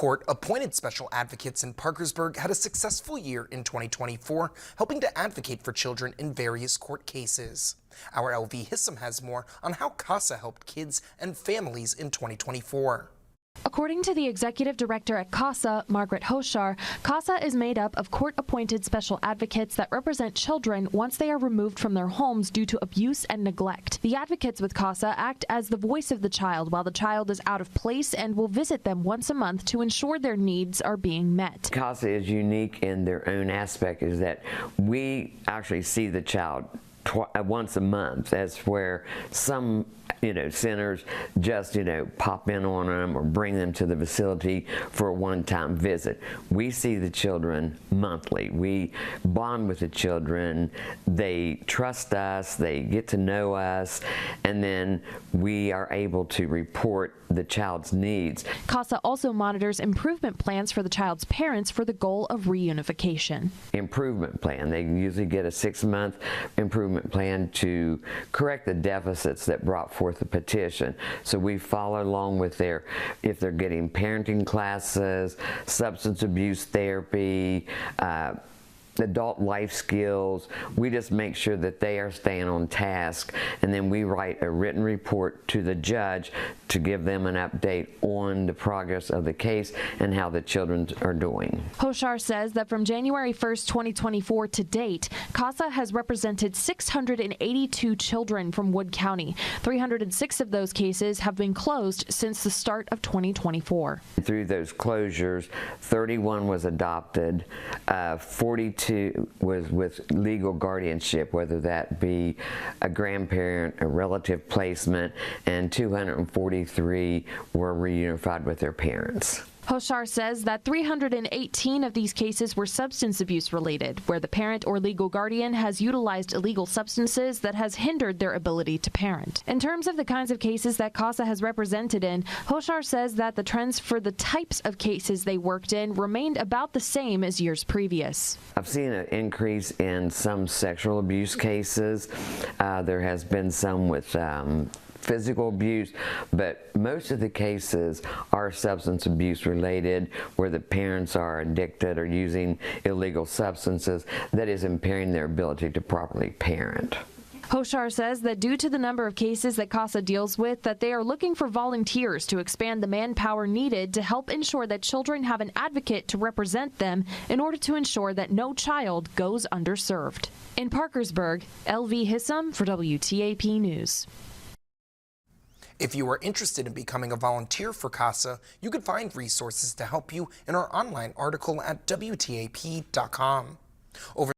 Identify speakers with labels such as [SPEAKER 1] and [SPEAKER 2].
[SPEAKER 1] Court-appointed special advocates in Parkersburg had a successful year in 2024, helping to advocate for children in various court cases. Our LV Hissam has more on how CASA helped kids and families in 2024.
[SPEAKER 2] According to the executive director at CASA, Margaret Hoschar, CASA is made up of court-appointed special advocates that represent children once they are removed from their homes due to abuse and neglect. The advocates with CASA act as the voice of the child while the child is out of place and will visit them once a month to ensure their needs are being met.
[SPEAKER 3] CASA is unique in their own aspect is that we actually see the child once a month. That's where some centers just pop in on them or bring them to the facility for a one-time visit. We see the children monthly. We bond with the children. They trust us, they get to know us, and then we are able to report the child's needs.
[SPEAKER 2] CASA also monitors improvement plans for the child's parents for the goal of reunification.
[SPEAKER 3] Improvement plan. They usually get a 6-month improvement plan to correct the deficits that brought forth the petition. So we follow along with if they're getting parenting classes, substance abuse therapy, adult life skills. We just make sure that they are staying on task, and then we write a written report to the judge to give them an update on the progress of the case and how the children are doing.
[SPEAKER 2] Hoschar says that from January 1st, 2024 to date, CASA has represented 682 children from Wood County. 306 of those cases have been closed since the start of 2024.
[SPEAKER 3] Through those closures, 31 was adopted, 42 was with legal guardianship, whether that be a grandparent, a relative placement, and 243 were reunified with their parents.
[SPEAKER 2] Hoschar says that 318 of these cases were substance abuse related, where the parent or legal guardian has utilized illegal substances that has hindered their ability to parent. In terms of the kinds of cases that CASA has represented in, Hoschar says that the trends for the types of cases they worked in remained about the same as years previous.
[SPEAKER 3] I've seen an increase in some sexual abuse cases. There has been some with physical abuse, but most of the cases are substance abuse related, where the parents are addicted or using illegal substances that is impairing their ability to properly parent.
[SPEAKER 2] Hoschar says that due to the number of cases that CASA deals with, that they are looking for volunteers to expand the manpower needed to help ensure that children have an advocate to represent them in order to ensure that no child goes underserved. In Parkersburg, LV Hissam for WTAP News.
[SPEAKER 1] If you are interested in becoming a volunteer for CASA, you can find resources to help you in our online article at WTAP.com.